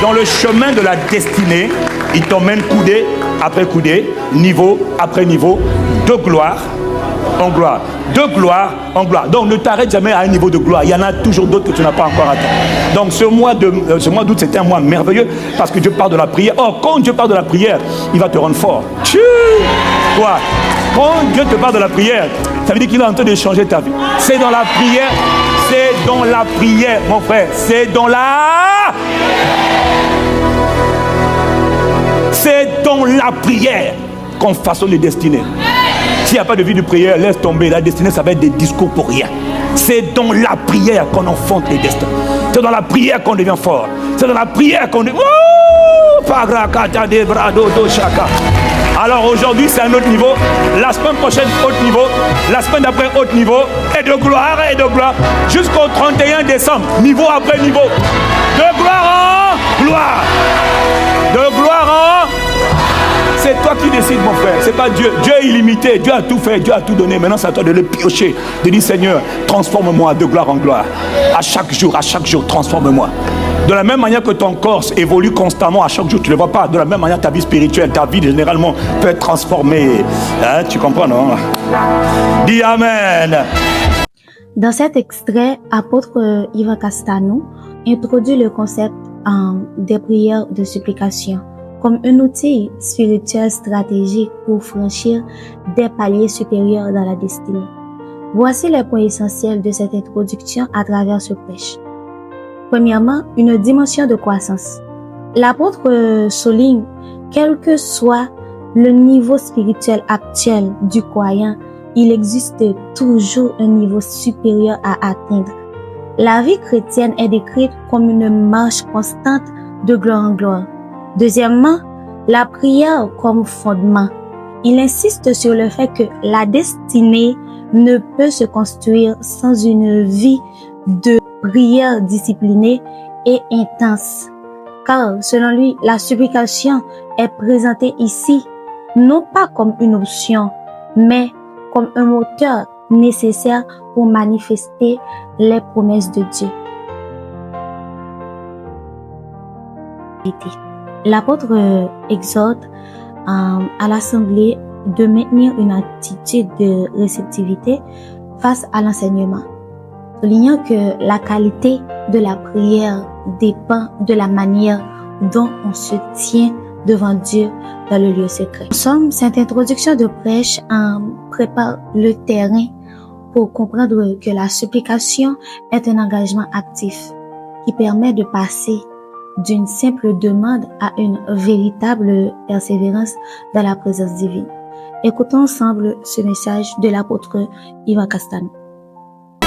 Dans le chemin de la destinée, il t'emmène coudée après coudée, niveau après niveau, de gloire en gloire, de gloire en gloire. Donc ne t'arrête jamais à un niveau de gloire. Il y en a toujours d'autres que tu n'as pas encore atteint. Donc ce mois d'août, c'était un mois merveilleux parce que Dieu parle de la prière. Or, quand Dieu parle de la prière, il va te rendre fort. Quoi? Quand Dieu te parle de la prière, ça veut dire qu'il est en train de changer ta vie. C'est dans la prière, mon frère. C'est dans la prière qu'on façonne les destinées. S'il n'y a pas de vie de prière, laisse tomber. La destinée, ça va être des discours pour rien. C'est dans la prière qu'on enfante les destins. C'est dans la prière qu'on devient fort. C'est dans la prière qu'on devient... Alors aujourd'hui, c'est un autre niveau. La semaine prochaine, autre niveau. La semaine d'après, autre niveau. Et de gloire, jusqu'au 31 décembre. Niveau après niveau. De gloire en gloire. De gloire en... C'est toi qui décides, mon frère. C'est pas Dieu. Dieu est illimité. Dieu a tout fait. Dieu a tout donné. Maintenant, c'est à toi de le piocher. De dire, Seigneur, transforme-moi de gloire en gloire. À chaque jour, transforme-moi. De la même manière que ton corps évolue constamment, à chaque jour, tu ne le vois pas. De la même manière, ta vie spirituelle, ta vie généralement peut être transformée. Hein, tu comprends, non? Dis Amen. Dans cet extrait, apôtre Ivan Castano introduit le concept des prières de supplication comme un outil spirituel stratégique pour franchir des paliers supérieurs dans la destinée. Voici les points essentiels de cette introduction à travers ce prêche. Premièrement, une dimension de croissance. L'apôtre souligne, quel que soit le niveau spirituel actuel du croyant, il existe toujours un niveau supérieur à atteindre. La vie chrétienne est décrite comme une marche constante de gloire en gloire. Deuxièmement, la prière comme fondement. Il insiste sur le fait que la destinée ne peut se construire sans une vie de prière disciplinée et intense. Car, selon lui, la supplication est présentée ici, non pas comme une option, mais comme un moteur nécessaire pour manifester les promesses de Dieu. L'apôtre exhorte à l'assemblée de maintenir une attitude de réceptivité face à l'enseignement, soulignant que la qualité de la prière dépend de la manière dont on se tient devant Dieu dans le lieu secret. En somme, cette introduction de prêche prépare le terrain pour comprendre que la supplication est un engagement actif qui permet de passer d'une simple demande à une véritable persévérance dans la présence divine. Écoutons ensemble ce message de l'apôtre Ivan Castano.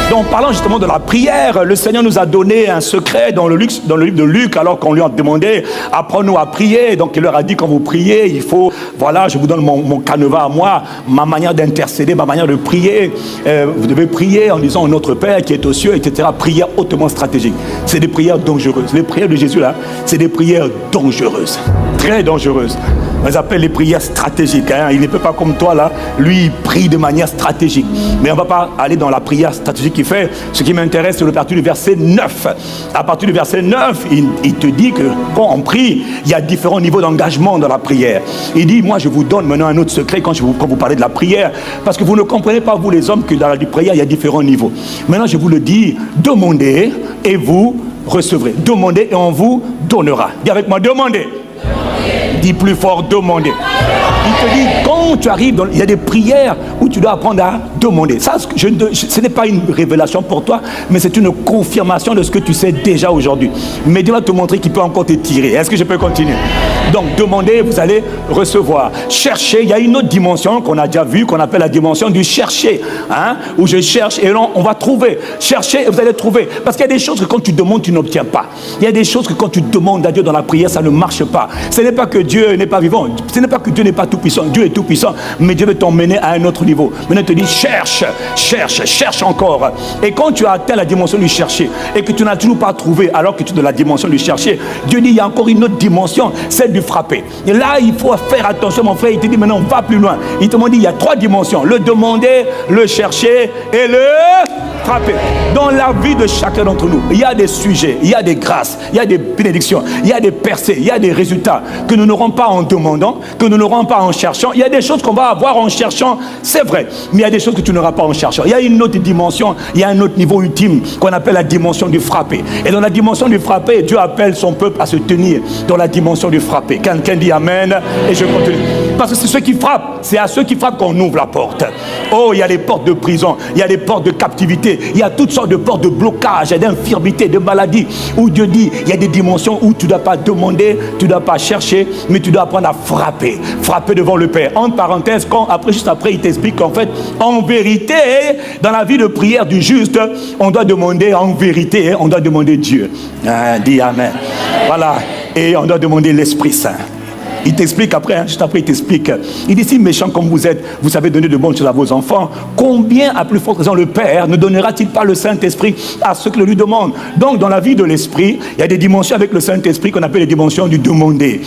Donc, parlant justement de la prière, le Seigneur nous a donné un secret dans le livre de Luc, alors qu'on lui a demandé, apprends-nous à prier. Donc, il leur a dit, quand vous priez, il faut, voilà, je vous donne mon canevas à moi, ma manière d'intercéder, ma manière de prier. Vous devez prier en disant, notre Père qui est aux cieux, etc. Prière hautement stratégique. C'est des prières dangereuses. Les prières de Jésus, là, c'est des prières dangereuses. Très dangereuses. On les appelle les prières stratégiques. Hein. Il ne peut pas comme toi, là. Lui, il prie de manière stratégique. Mais on ne va pas aller dans la prière stratégique qu'il fait. Ce qui m'intéresse, c'est à partir du verset 9. À partir du verset 9, il te dit que quand on prie, il y a différents niveaux d'engagement dans la prière. Il dit, moi, je vous donne maintenant un autre secret quand vous parlez de la prière. Parce que vous ne comprenez pas, vous les hommes, que dans la prière, il y a différents niveaux. Maintenant, je vous le dis, demandez et vous recevrez. Demandez et on vous donnera. Dis avec moi, demandez. Dis plus fort, demander. Il te dit, quand tu arrives, il y a des prières où tu dois apprendre à demander. Ça, ce n'est pas une révélation pour toi, mais c'est une confirmation de ce que tu sais déjà aujourd'hui. Mais Dieu va te montrer qu'il peut encore te tirer. Est-ce que je peux continuer? Donc, demandez, vous allez recevoir. Chercher, il y a une autre dimension qu'on a déjà vue, qu'on appelle la dimension du chercher. Hein? Où je cherche et là, on va trouver. Cherchez et vous allez trouver. Parce qu'il y a des choses que quand tu demandes, tu n'obtiens pas. Il y a des choses que quand tu demandes à Dieu dans la prière, ça ne marche pas. Ce n'est pas que Dieu n'est pas vivant. Ce n'est pas que Dieu n'est pas tout puissant. Dieu est tout puissant, mais Dieu veut t'emmener à un autre niveau. Maintenant, il te dit, cherche, cherche, cherche encore. Et quand tu as atteint la dimension du chercher et que tu n'as toujours pas trouvé, alors que tu es dans la dimension du chercher, Dieu dit, il y a encore une autre dimension, celle du frapper. Et là, il faut faire attention, mon frère. Il te dit, maintenant, va plus loin. Il te dit, il y a 3 dimensions. Le demander, le chercher et le frappé. Dans la vie de chacun d'entre nous, il y a des sujets, il y a des grâces, il y a des bénédictions, il y a des percées, il y a des résultats que nous n'aurons pas en demandant, que nous n'aurons pas en cherchant. Il y a des choses qu'on va avoir en cherchant, c'est vrai, mais il y a des choses que tu n'auras pas en cherchant. Il y a une autre dimension, il y a un autre niveau ultime qu'on appelle la dimension du frappé. Et dans la dimension du frappé, Dieu appelle son peuple à se tenir dans la dimension du frappé. Quelqu'un dit Amen et je continue. Parce que c'est ceux qui frappent, c'est à ceux qui frappent qu'on ouvre la porte. Oh, il y a des portes de prison, il y a des portes de captivité, il y a toutes sortes de portes de blocage, d'infirmité, de maladie, où Dieu dit, il y a des dimensions où tu ne dois pas demander, tu ne dois pas chercher, mais tu dois apprendre à frapper, frapper devant le Père. En parenthèse, juste après, il t'explique qu'en fait, en vérité, dans la vie de prière du juste, on doit demander en vérité, on doit demander Dieu. Dis Amen. Voilà, et on doit demander l'Esprit Saint. Il t'explique après, juste après il t'explique. Il dit, si méchant comme vous êtes, vous savez donner de bonnes choses à vos enfants, combien à plus forte raison le Père ne donnera-t-il pas le Saint-Esprit à ceux qui le lui demandent? Donc dans la vie de l'Esprit, il y a des dimensions avec le Saint-Esprit qu'on appelle les dimensions du demander.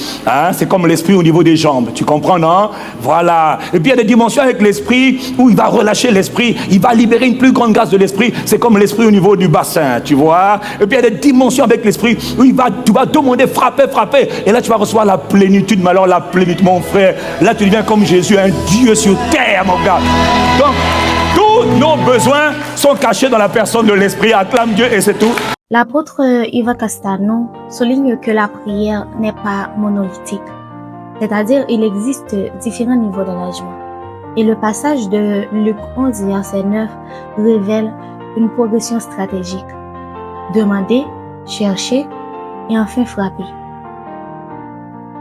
C'est comme l'Esprit au niveau des jambes, tu comprends, non? Voilà. Et puis il y a des dimensions avec l'Esprit où il va relâcher l'Esprit, il va libérer une plus grande grâce de l'Esprit. C'est comme l'Esprit au niveau du bassin, tu vois. Et puis il y a des dimensions avec l'Esprit où tu vas demander, frapper, frapper. Et là tu vas recevoir la plénitude. Mais alors la plénitude, mon frère, là tu deviens comme Jésus, un Dieu sur terre, mon gars. Donc tous nos besoins sont cachés dans la personne de l'Esprit. Acclame Dieu et c'est tout. L'apôtre Ivan Castano souligne que la prière n'est pas monolithique, c'est-à-dire il existe différents niveaux d'engagement. Et le passage de Luc 11, verset 9 révèle une progression stratégique. Demander, chercher et enfin frapper.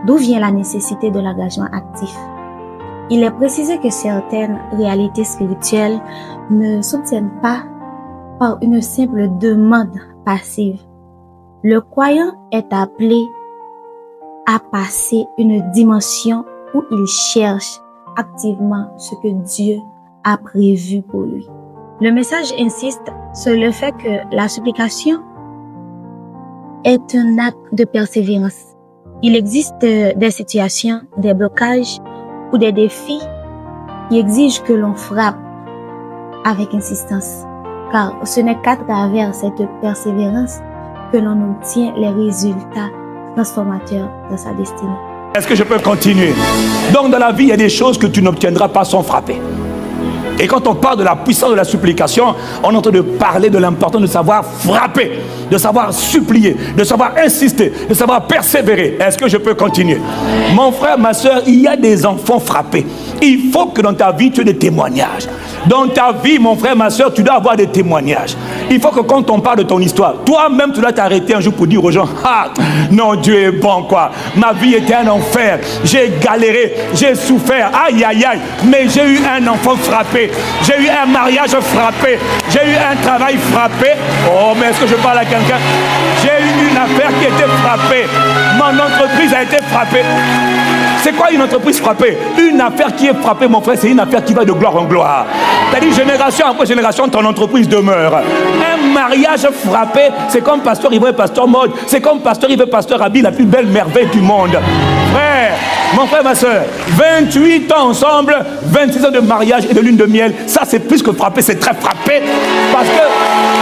D'où vient la nécessité de l'engagement actif? Il est précisé que certaines réalités spirituelles ne s'obtiennent pas par une simple demande passive. Le croyant est appelé à passer une dimension où il cherche activement ce que Dieu a prévu pour lui. Le message insiste sur le fait que la supplication est un acte de persévérance. Il existe des situations, des blocages ou des défis qui exigent que l'on frappe avec insistance. Car ce n'est qu'à travers cette persévérance que l'on obtient les résultats transformateurs de sa destinée. Est-ce que je peux continuer? Donc dans la vie, il y a des choses que tu n'obtiendras pas sans frapper. Et quand on parle de la puissance de la supplication, on est en train de parler de l'importance de savoir frapper, de savoir supplier, de savoir insister, de savoir persévérer. Est-ce que je peux continuer? Mon frère, ma soeur, il y a des enfants frappés. Il faut que dans ta vie, tu aies des témoignages. Dans ta vie, mon frère, ma soeur, tu dois avoir des témoignages. Il faut que quand on parle de ton histoire, toi-même, tu dois t'arrêter un jour pour dire aux gens, ah, non, Dieu est bon, quoi. Ma vie était un enfer. J'ai galéré, j'ai souffert, aïe, aïe, aïe. Mais j'ai eu un enfant frappé. J'ai eu un mariage frappé. J'ai eu un travail frappé. Oh, mais est-ce que je parle à quelqu'un? J'ai eu une affaire qui était frappée. Mon entreprise a été frappée. C'est quoi une entreprise frappée? Une affaire qui est frappée, mon frère, c'est une affaire qui va de gloire en gloire. C'est-à-dire, génération après génération, ton entreprise demeure. Un mariage frappé, c'est comme pasteur Yves et pasteur Mode. C'est comme pasteur Yves et pasteur Abi, la plus belle merveille du monde. Frère, mon frère, ma soeur, 28 ans ensemble, 26 ans de mariage et de lune de miel, ça c'est plus que frappé, c'est très frappé. Parce que,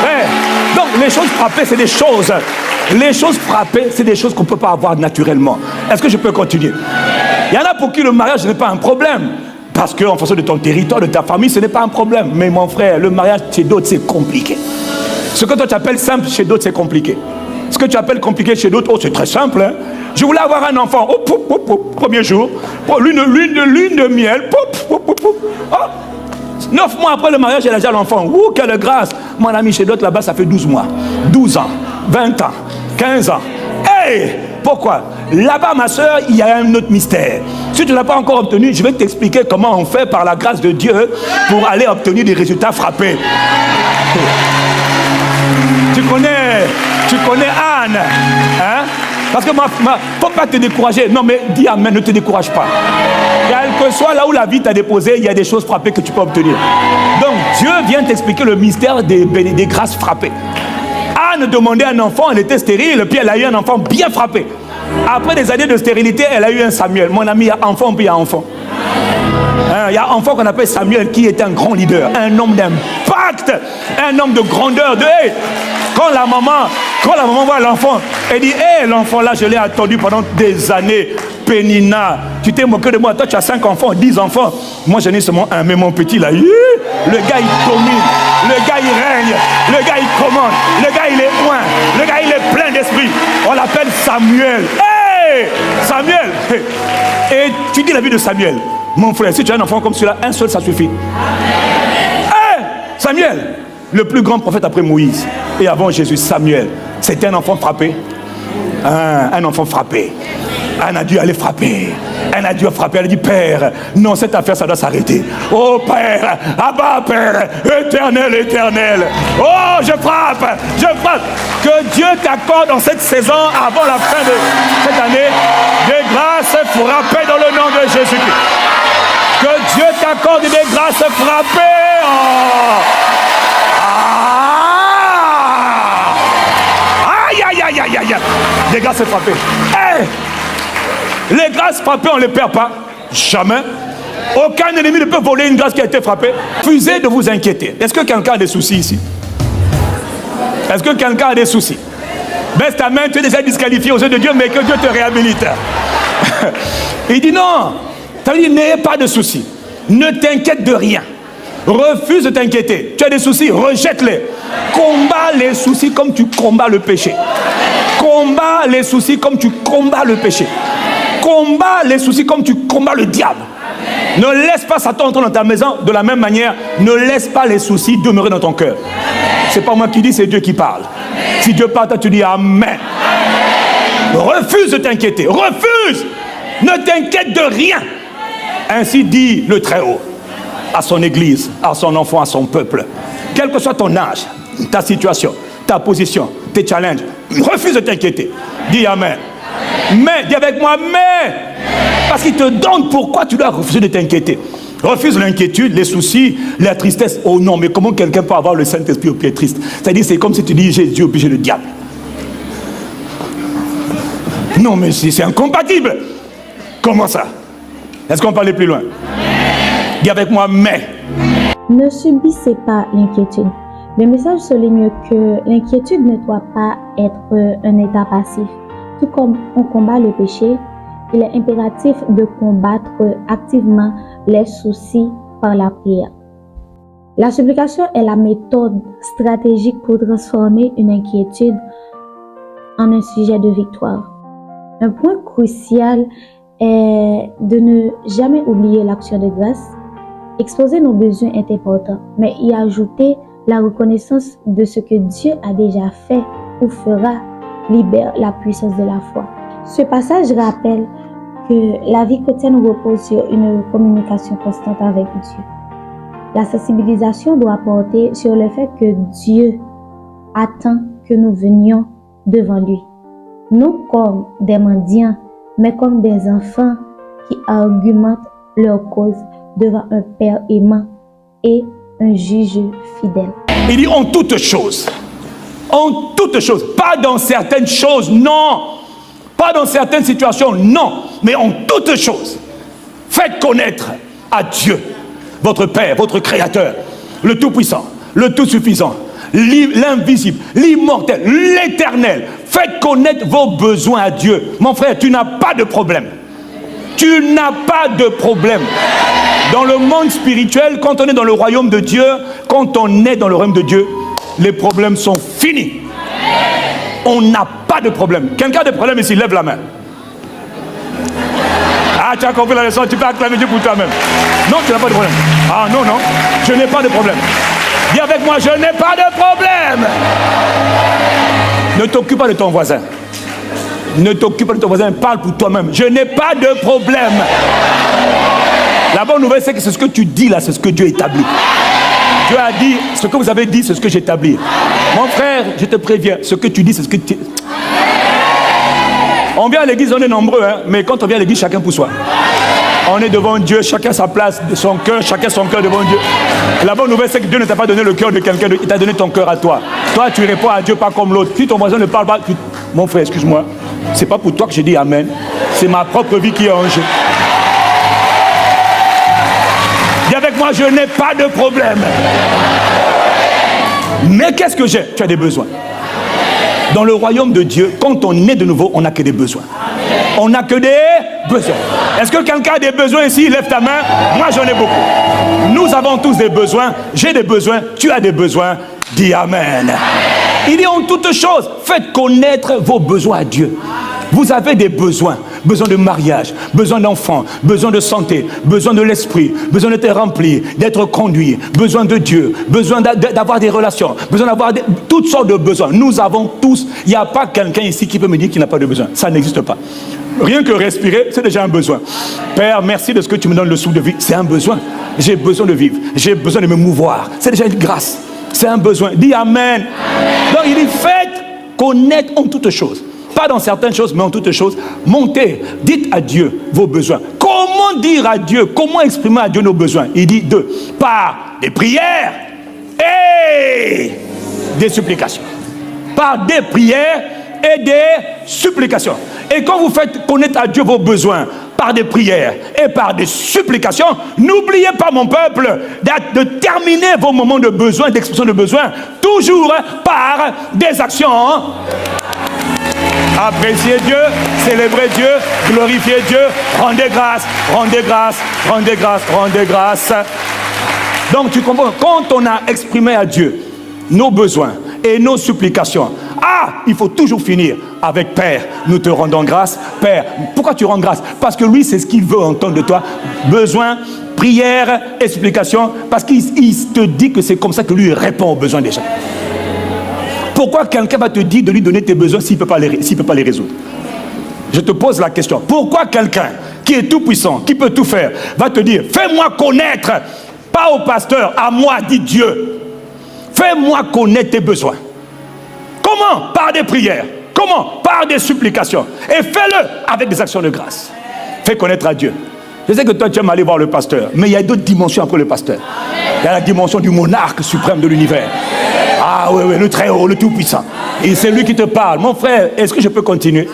frère, donc les choses frappées, c'est des choses. Les choses frappées, c'est des choses qu'on ne peut pas avoir naturellement. Est-ce que je peux continuer? Il y en a pour qui le mariage n'est pas un problème. Parce qu'en fonction de ton territoire, de ta famille, ce n'est pas un problème. Mais mon frère, le mariage chez d'autres, c'est compliqué. Ce que toi tu appelles simple, chez d'autres, c'est compliqué. Ce que tu appelles compliqué chez d'autres, oh, c'est très simple. Hein? Je voulais avoir un enfant. Oh, pou, pou, pou, premier jour. Oh, lune de miel. Pou, pou, pou, pou. Oh, 9 mois après le mariage, elle a déjà l'enfant. Ouh, quelle grâce. Mon ami, chez d'autres, là-bas, ça fait 12 mois. 12 ans. 20 ans. 15 ans. Hey! Pourquoi? Là-bas, ma soeur, il y a un autre mystère. Si tu ne l'as pas encore obtenu, je vais t'expliquer comment on fait par la grâce de Dieu pour aller obtenir des résultats frappés. Tu connais Anne, hein? Parce que faut pas te décourager. Non, mais dis amen, ne te décourage pas. Quel que soit là où la vie t'a déposé, il y a des choses frappées que tu peux obtenir. Donc, Dieu vient t'expliquer le mystère des grâces frappées. Anne demandait un enfant, elle était stérile, puis elle a eu un enfant bien frappé. Après des années de stérilité, elle a eu un Samuel. Mon ami, il y a enfant, puis il y a enfant. Il y a un enfant qu'on appelle Samuel qui était un grand leader, un homme d'impact, un homme de grandeur. Quand la maman voit l'enfant, elle dit, hé, l'enfant là, je l'ai attendu pendant des années. Pénina, tu t'es moqué de moi. Toi, tu as 5 enfants, 10 enfants. Moi, j'en ai seulement un, mais mon petit là, le gars, il domine. Le gars, il règne. Le gars, il commande. Le gars, il est loin. Le gars, il est plein d'esprit. On l'appelle Samuel. Hé, Samuel. Et tu dis la vie de Samuel. Mon frère, si tu as un enfant comme celui-là, un seul, ça suffit. Hé, Samuel, le plus grand prophète après Moïse et avant Jésus, Samuel, c'était un enfant frappé. Un enfant frappé. Un a dû aller frapper. Un a dû frapper. Elle a dit, Père, non, cette affaire, ça doit s'arrêter. Oh Père, Abba Père, éternel, éternel. Oh, je frappe. Que Dieu t'accorde dans cette saison, avant la fin de cette année, des grâces frappées dans le nom de Jésus-Christ. Que Dieu t'accorde des grâces frappées. Oh. Aïe. Des grâces frappées. Hey. Les grâces frappées, on ne les perd pas. Jamais. Aucun ennemi ne peut voler une grâce qui a été frappée. Refusez de vous inquiéter. Est-ce que quelqu'un a des soucis ici? Est-ce que quelqu'un a des soucis? Baisse ta main, tu es déjà disqualifié aux yeux de Dieu, mais que Dieu te réhabilite. Il dit non. Ça veut dire, n'ayez pas de soucis. Ne t'inquiète de rien. Refuse de t'inquiéter. Tu as des soucis, rejette-les. Combat les soucis comme tu combats le péché. Combat les soucis comme tu combats le péché. Combat les soucis comme tu combats le diable. Ne laisse pas Satan entrer dans ta maison. De la même manière, ne laisse pas les soucis demeurer dans ton cœur. C'est pas moi qui dis, c'est Dieu qui parle. Si Dieu parle, toi tu dis Amen. Refuse de t'inquiéter. Refuse. Ne t'inquiète de rien. Ainsi dit le Très-Haut à son église, à son enfant, à son peuple. Quel que soit ton âge, ta situation, ta position, tes challenges, refuse de t'inquiéter. Dis Amen. Mais, dis avec moi, mais, parce qu'il te donne pourquoi tu dois refuser de t'inquiéter. Refuse l'inquiétude, les soucis, la tristesse. Oh non, mais comment quelqu'un peut avoir le Saint-Esprit au pied triste? C'est-à-dire, c'est comme si tu dis Jésus au pied le diable. Non, mais c'est incompatible. Comment ça? Est-ce qu'on peut aller plus loin? Dis avec moi, mais. Ne subissez pas l'inquiétude. Le message souligne que l'inquiétude ne doit pas être un état passif. Tout comme on combat le péché, il est impératif de combattre activement les soucis par la prière. La supplication est la méthode stratégique pour transformer une inquiétude en un sujet de victoire. Un point crucial est de ne jamais oublier l'action de grâce. Exposer nos besoins est important, mais y ajouter la reconnaissance de ce que Dieu a déjà fait ou fera libère la puissance de la foi. Ce passage rappelle que la vie chrétienne repose sur une communication constante avec Dieu. La sensibilisation doit porter sur le fait que Dieu attend que nous venions devant lui. Non comme des mendiants, mais comme des enfants qui argumentent leur cause devant un Père aimant et un juge fidèle. Il dit en toutes choses. En toutes choses. Pas dans certaines choses, non. Pas dans certaines situations, non. Mais en toutes choses. Faites connaître à Dieu, votre Père, votre Créateur, le Tout-Puissant, le Tout-Suffisant, l'invisible, l'immortel, l'éternel. Faites connaître vos besoins à Dieu. Mon frère, tu n'as pas de problème. Tu n'as pas de problème. Dans le monde spirituel, quand on est dans le royaume de Dieu, quand on est dans le royaume de Dieu, les problèmes sont finis. On n'a pas de problème. Quelqu'un a des problèmes ici, lève la main. Ah, tu as compris la leçon, tu peux acclamer Dieu pour toi-même. Non, tu n'as pas de problème. Ah non, non, je n'ai pas de problème. Dis avec moi, je n'ai pas de problème. Ne t'occupe pas de ton voisin. Ne t'occupe pas de ton voisin, parle pour toi-même. Je n'ai pas de problème. La bonne nouvelle, c'est que c'est ce que tu dis là, c'est ce que Dieu établit. Dieu a dit, ce que vous avez dit, c'est ce que j'établis. Mon frère, je te préviens, ce que tu dis, c'est ce que tu... On vient à l'église, on est nombreux, hein, mais quand on vient à l'église, chacun pour soi. On est devant Dieu, chacun sa place, son cœur, chacun son cœur devant Dieu. Et la bonne nouvelle, c'est que Dieu ne t'a pas donné le cœur de quelqu'un, il t'a donné ton cœur à toi. Toi, tu réponds à Dieu pas comme l'autre. Si ton voisin ne parle pas, mon frère, excuse-moi, c'est pas pour toi que j'ai dit Amen. C'est ma propre vie qui est en jeu. moi je n'ai pas de problème. Mais qu'est-ce que j'ai? Tu as des besoins. Dans le royaume de Dieu, quand on est de nouveau, on n'a que des besoins. On n'a que des besoins. Est-ce que quelqu'un a des besoins ici? Lève ta main. Moi j'en ai beaucoup. Nous avons tous des besoins. J'ai des besoins. Tu as des besoins. Dis Amen. Il dit en toutes choses, faites connaître vos besoins à Dieu. Vous avez des besoins. Besoin de mariage, besoin d'enfants, besoin de santé, besoin de l'esprit, besoin d'être rempli, d'être conduit, besoin de Dieu, besoin d'avoir des relations, besoin d'avoir toutes sortes de besoins. Nous avons tous, il n'y a pas quelqu'un ici qui peut me dire qu'il n'a pas de besoin. Ça n'existe pas. Rien que respirer, c'est déjà un besoin. Père, merci de ce que tu me donnes le souffle de vie. C'est un besoin. J'ai besoin de vivre. J'ai besoin de me mouvoir. C'est déjà une grâce. C'est un besoin. Dis Amen. Donc il dit, faites connaître en toutes choses. Pas dans certaines choses, mais en toutes choses. Montez, dites à Dieu vos besoins. Comment dire à Dieu, comment exprimer à Dieu nos besoins? Il dit par des prières et des supplications. Par des prières et des supplications. Et quand vous faites connaître à Dieu vos besoins, par des prières et par des supplications, n'oubliez pas, mon peuple, de terminer vos moments de besoin, d'expression de besoin, toujours par des actions. Appréciez Dieu, célébrez Dieu, glorifiez Dieu, rendez grâce, rendez grâce, rendez grâce, rendez grâce. Donc tu comprends, quand on a exprimé à Dieu nos besoins et nos supplications, il faut toujours finir avec Père, nous te rendons grâce. Père, pourquoi tu rends grâce? Parce que lui, c'est ce qu'il veut entendre de toi. Besoin, prière, explication, parce qu'il te dit que c'est comme ça que lui répond aux besoins des gens. Pourquoi quelqu'un va te dire de lui donner tes besoins s'il ne peut pas les résoudre? Je te pose la question. Pourquoi quelqu'un qui est tout puissant, qui peut tout faire, va te dire, fais-moi connaître, pas au pasteur, à moi, dit Dieu. Fais-moi connaître tes besoins. Comment? Par des prières. Comment? Par des supplications. Et fais-le avec des actions de grâce. Fais connaître à Dieu. Je sais que toi, tu aimes aller voir le pasteur, mais il y a d'autres dimensions après le pasteur. Il y a la dimension du monarque suprême de l'univers. Oui, le très haut, le tout puissant. Et c'est lui qui te parle. Mon frère, est-ce que je peux continuer?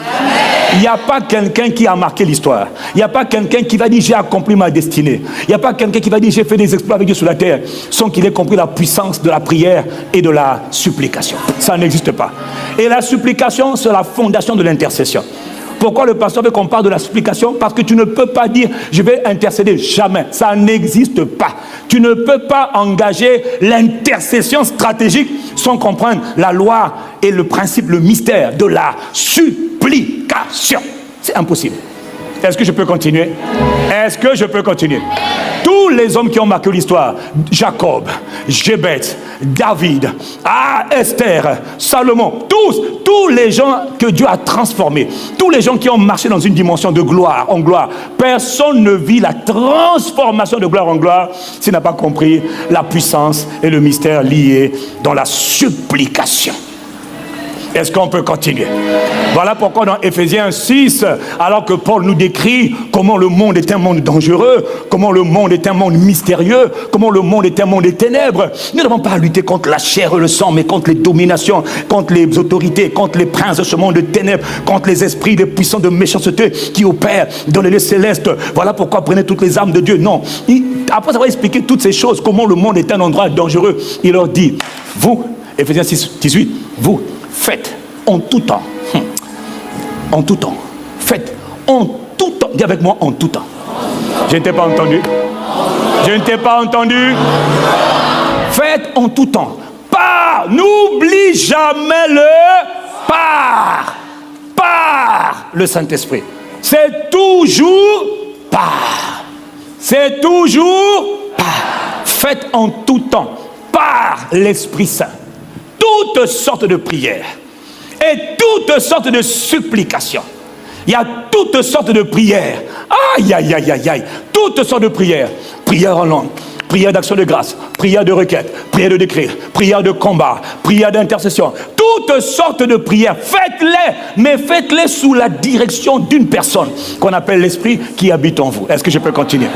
Il n'y a pas quelqu'un qui a marqué l'histoire. Il n'y a pas quelqu'un qui va dire j'ai accompli ma destinée. Il n'y a pas quelqu'un qui va dire j'ai fait des exploits avec Dieu sur la terre sans qu'il ait compris la puissance de la prière et de la supplication. Ça n'existe pas. Et la supplication, c'est la fondation de l'intercession. Pourquoi le pasteur veut qu'on parle de la supplication? Parce que tu ne peux pas dire je vais intercéder. Jamais. Ça n'existe pas. Tu ne peux pas engager l'intercession stratégique sans comprendre la loi et le principe, le mystère de la supplication. C'est impossible. Est-ce que je peux continuer? Est-ce que je peux continuer? Tous les hommes qui ont marqué l'histoire, Jacob, Jébet, David, Esther, Salomon, tous les gens que Dieu a transformés, tous les gens qui ont marché dans une dimension de gloire en gloire, personne ne vit la transformation de gloire en gloire s'il n'a pas compris la puissance et le mystère liés dans la supplication. Est-ce qu'on peut continuer? Voilà pourquoi dans Éphésiens 6, alors que Paul nous décrit comment le monde est un monde dangereux, comment le monde est un monde mystérieux, comment le monde est un monde des ténèbres, nous n'avons pas à lutter contre la chair et le sang, mais contre les dominations, contre les autorités, contre les princes de ce monde de ténèbres, contre les esprits, les puissants de méchanceté qui opèrent dans les lieux célestes. Voilà pourquoi prenez toutes les armes de Dieu. Non. Après avoir expliqué toutes ces choses, comment le monde est un endroit dangereux, il leur dit, vous, Éphésiens 6, 18, vous, faites en tout temps. En tout temps. Faites en tout temps. Dis avec moi, en tout temps. Je ne t'ai pas entendu. Je ne t'ai pas entendu. Faites en tout temps. N'oublie jamais le par le Saint-Esprit. C'est toujours par. C'est toujours par. Faites en tout temps. Par l'Esprit Saint. Toutes sortes de prières et toutes sortes de supplications. Il y a toutes sortes de prières. Aïe, aïe, aïe, aïe, aïe. Toutes sortes de prières. Prières en langue, prières d'action de grâce, prières de requête, prières de décret, prières de combat, prières d'intercession. Toutes sortes de prières. Faites-les, mais faites-les sous la direction d'une personne qu'on appelle l'Esprit qui habite en vous. Est-ce que je peux continuer?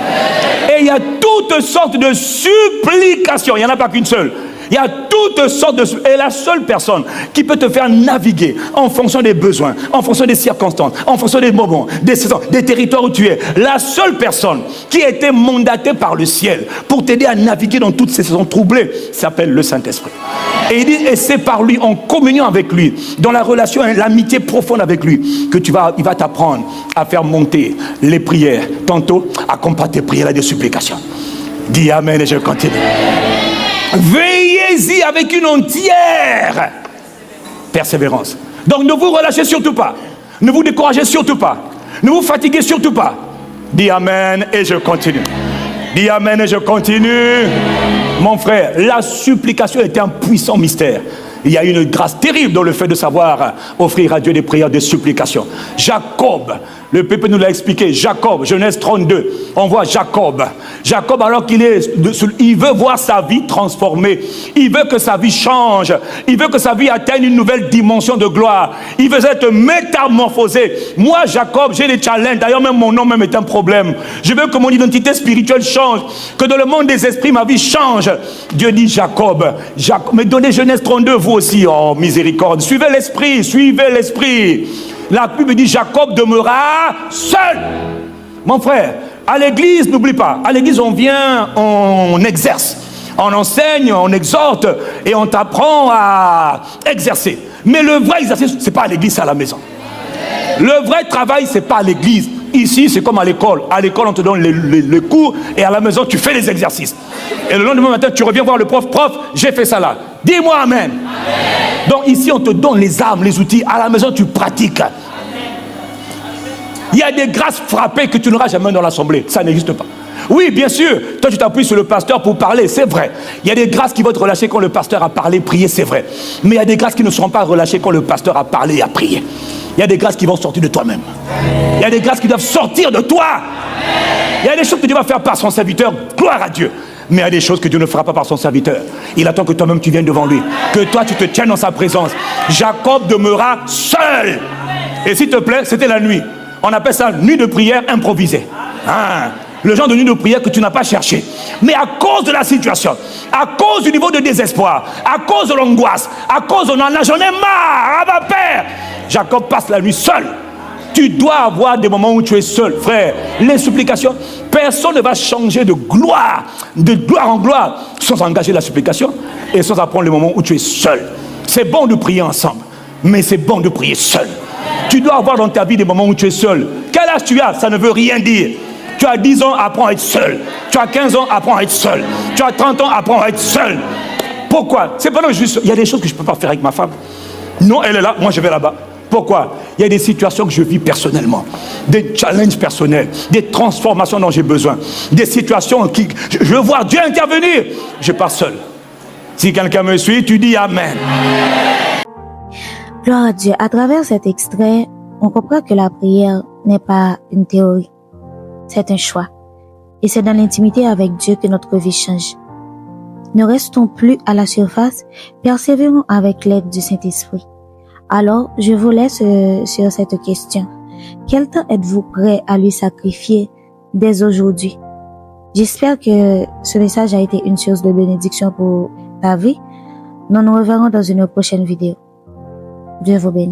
Et il y a toutes sortes de supplications. Il n'y en a pas qu'une seule. Il y a toutes sortes de... Et la seule personne qui peut te faire naviguer en fonction des besoins, en fonction des circonstances, en fonction des moments, des saisons, des territoires où tu es, la seule personne qui a été mandatée par le ciel pour t'aider à naviguer dans toutes ces saisons troublées s'appelle le Saint-Esprit. Et il dit, et c'est par lui, en communion avec lui, dans la relation et l'amitié profonde avec lui, que il va t'apprendre à faire monter les prières, tantôt à combattre tes prières et des supplications. Dis amen et je continue. Veillez-y avec une entière persévérance. Donc ne vous relâchez surtout pas. Ne vous découragez surtout pas. Ne vous fatiguez surtout pas. Dis amen et je continue. Dis amen et je continue. Mon frère, la supplication est un puissant mystère. Il y a une grâce terrible dans le fait de savoir offrir à Dieu des prières de supplication. Jacob, le peuple nous l'a expliqué. Jacob, Genèse 32, on voit Jacob. Jacob, alors il veut voir sa vie transformée. Il veut que sa vie change. Il veut que sa vie atteigne une nouvelle dimension de gloire. Il veut être métamorphosé. Moi, Jacob, j'ai des challenges. D'ailleurs, même mon nom même est un problème. Je veux que mon identité spirituelle change. Que dans le monde des esprits, ma vie change. Dieu dit Jacob. Mais donnez Genèse 32, vous aussi, oh miséricorde. Suivez l'esprit, suivez l'esprit. La Bible dit Jacob demeura seul. Mon frère, à l'église, n'oublie pas, à l'église on vient, on exerce, on enseigne, on exhorte et on t'apprend à exercer. Mais le vrai exercice, c'est pas à l'église, c'est à la maison. Le vrai travail, c'est pas à l'église. Ici, c'est comme à l'école. À l'école, on te donne les cours et à la maison, tu fais les exercices. Et le lendemain matin, tu reviens voir le prof. Prof, j'ai fait ça là. Dis-moi amen. Donc ici, on te donne les armes, les outils. À la maison, tu pratiques. Il y a des grâces frappées que tu n'auras jamais dans l'assemblée. Ça n'existe pas. Oui, bien sûr, toi tu t'appuies sur le pasteur pour parler, c'est vrai. Il y a des grâces qui vont être relâchées quand le pasteur a parlé, prié, c'est vrai. Mais il y a des grâces qui ne seront pas relâchées quand le pasteur a parlé et a prié. Il y a des grâces qui vont sortir de toi-même. Il y a des grâces qui doivent sortir de toi. Il y a des choses que Dieu va faire par son serviteur, gloire à Dieu. Mais il y a des choses que Dieu ne fera pas par son serviteur. Il attend que toi-même tu viennes devant lui. Que toi tu te tiennes dans sa présence. Jacob demeura seul. Et s'il te plaît, c'était la nuit. On appelle ça nuit de prière improvisée. Le genre de nuit de prière que tu n'as pas cherché. Mais à cause de la situation, à cause du niveau de désespoir, à cause de l'angoisse, à cause de j'en ai marre, Abba Père, Jacob passe la nuit seul. Tu dois avoir des moments où tu es seul, frère. Les supplications, personne ne va changer de gloire en gloire, sans engager la supplication et sans apprendre les moments où tu es seul. C'est bon de prier ensemble, mais c'est bon de prier seul. Tu dois avoir dans ta vie des moments où tu es seul. Quel âge tu as, ça ne veut rien dire. Tu as 10 ans, apprends à être seul. Tu as 15 ans, apprends à être seul. Tu as 30 ans, apprends à être seul. Pourquoi? C'est pas juste. Il y a des choses que je ne peux pas faire avec ma femme. Non, elle est là, moi je vais là-bas. Pourquoi? Il y a des situations que je vis personnellement, des challenges personnels, des transformations dont j'ai besoin, des situations qui je veux voir Dieu intervenir. Je pars seul. Si quelqu'un me suit, tu dis Amen. Gloire à Dieu. À travers cet extrait, on comprend que la prière n'est pas une théorie. C'est un choix. Et c'est dans l'intimité avec Dieu que notre vie change. Ne restons plus à la surface, persévérons avec l'aide du Saint-Esprit. Alors, je vous laisse sur cette question. Quel temps êtes-vous prêt à lui sacrifier dès aujourd'hui? J'espère que ce message a été une source de bénédiction pour ta vie. Nous nous reverrons dans une prochaine vidéo. Dieu vous bénisse.